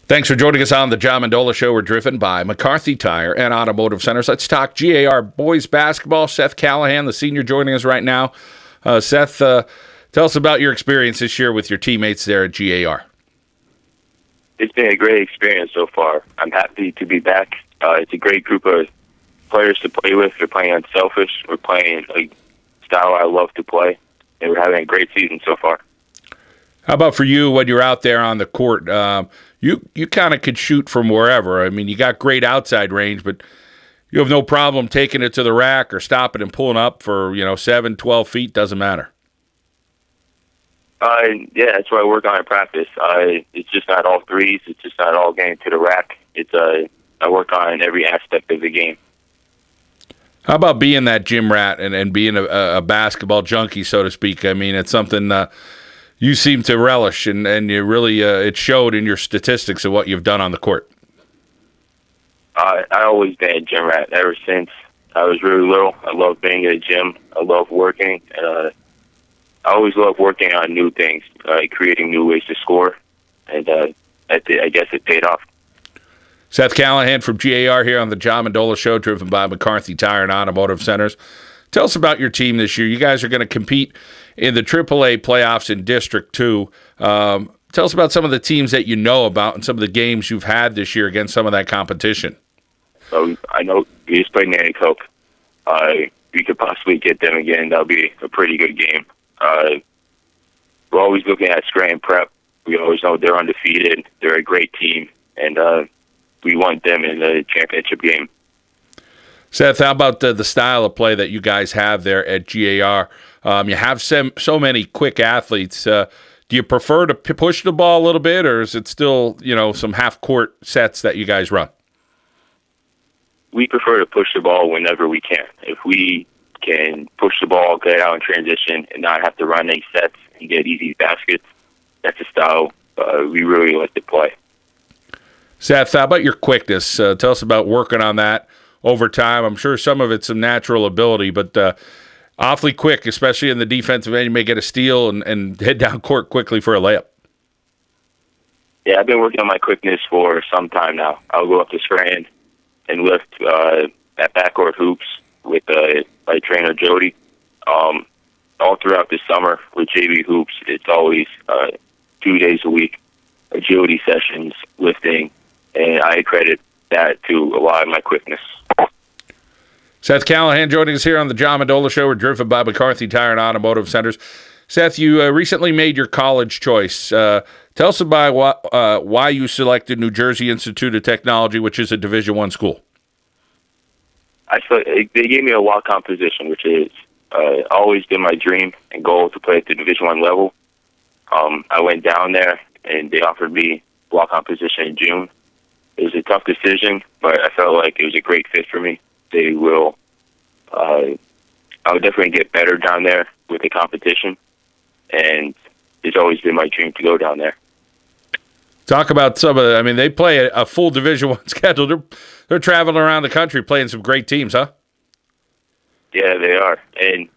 Thanks for joining us on the John Mendola Show. We're driven by McCarthy Tire and Automotive Centers. Let's talk G.A.R. boys basketball. Seth Callahan, the senior, joining us right now. Seth, tell us about your experience this year with your teammates there at G.A.R. It's been a great experience so far. I'm happy to be back. It's a great group of players to play with. We're playing unselfish. We're playing a style I love to play, and we're having a great season so far. How about for you when you're out there on the court? You kind of could shoot from wherever. I mean, you got great outside range, but you have no problem taking it to the rack or stopping and pulling up for 7, 12 feet. Doesn't matter. Yeah, that's what I work on in practice. It's just not all threes. It's just not all getting to the rack. I work on every aspect of the game. How about being that gym rat and being a basketball junkie, so to speak? I mean, it's something you seem to relish, and you really it showed in your statistics of what you've done on the court. I always been a gym rat ever since I was really little. I love being at a gym. I love working. I always love working on new things, creating new ways to score, and I guess it paid off. Seth Callahan from G.A.R. here on the John Mendola Show, driven by McCarthy Tire and Automotive Centers. Tell us about your team this year. You guys are going to compete in the AAA playoffs in District 2. Tell us about some of the teams that you know about and some of the games you've had this year against some of that competition. So I know we just played Nanticoke. We could possibly get them again. That'll be a pretty good game. We're always looking at Scranton Prep. We always know they're undefeated. They're a great team, and we want them in the championship game. Seth, how about the style of play that you guys have there at G.A.R.? You have so many quick athletes. Do you prefer to push the ball a little bit, or is it still some half-court sets that you guys run? We prefer to push the ball whenever we can. If we can push the ball, get out in transition, and not have to run any sets and get easy baskets, that's a style we really like to play. Seth, how about your quickness? Tell us about working on that over time. I'm sure some of it's some natural ability, but awfully quick, especially in the defensive end. You may get a steal and head down court quickly for a layup. Yeah, I've been working on my quickness for some time now. I'll go up to Scranton and lift at backcourt hoops with my trainer, Jody. All throughout the summer with JV Hoops, it's always 2 days a week, agility sessions, lifting, and I credit that to a lot of my quickness. Seth Callahan joining us here on the John Mendola Show. We're driven by McCarthy Tire and Automotive Centers. Seth, you recently made your college choice. Tell us about why you selected New Jersey Institute of Technology, which is a Division I school. They gave me a walk-on position, which is always been my dream and goal to play at the Division I level. I went down there, and they offered me walk-on position in June. It was a tough decision, but I felt like it was a great fit for me. They will. I would definitely get better down there with the competition, and it's always been my dream to go down there. Talk about some of the. I mean, they play a full Division I schedule. They're traveling around the country playing some great teams, huh? Yeah, they are, and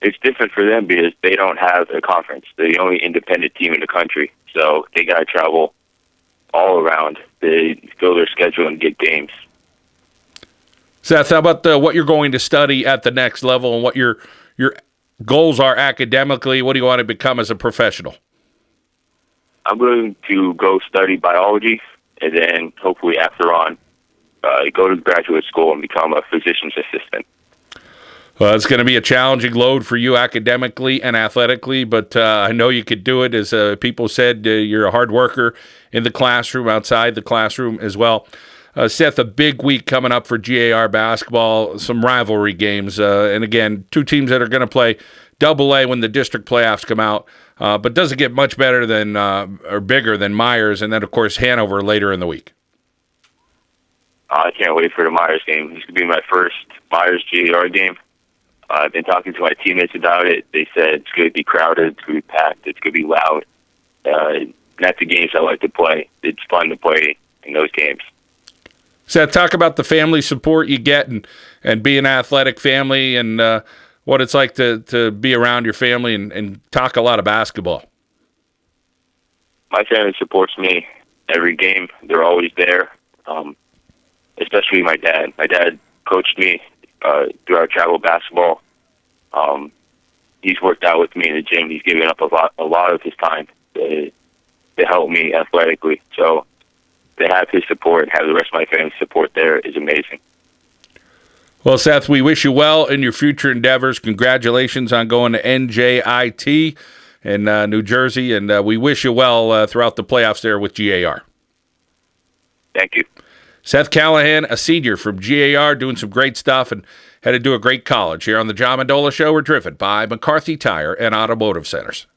it's different for them because they don't have a conference. They're the only independent team in the country, so they got to travel all around. They fill their schedule and get games. Seth, how about what you're going to study at the next level and what your goals are academically? What do you want to become as a professional? I'm going to go study biology, and then hopefully after on, go to graduate school and become a physician's assistant. Well, it's going to be a challenging load for you academically and athletically, but I know you could do it. As people said, you're a hard worker in the classroom, outside the classroom as well. Seth, a big week coming up for G.A.R. basketball, some rivalry games, and again, two teams that are going to play Double-A when the district playoffs come out, but doesn't get much better than or bigger than Myers, and then, of course, Hanover later in the week. I can't wait for the Myers game. This could be my first Myers G.A.R. game. I've been talking to my teammates about it. They said it's going to be crowded, it's going to be packed, it's going to be loud. That's the games I like to play. It's fun to play in those games. Seth, talk about the family support you get and be an athletic family and what it's like to be around your family and talk a lot of basketball. My family supports me every game. They're always there, especially my dad. My dad coached me through our travel basketball. He's worked out with me in the gym. He's given up a lot of his time to help me athletically. So to have his support, have the rest of my family's support there is amazing. Well, Seth, we wish you well in your future endeavors. Congratulations on going to NJIT in New Jersey, and we wish you well throughout the playoffs there with G.A.R. Thank you. Seth Callahan, a senior from G.A.R., doing some great stuff and headed to a great college. Here on the John Mendola Show, we're driven by McCarthy Tire and Automotive Centers.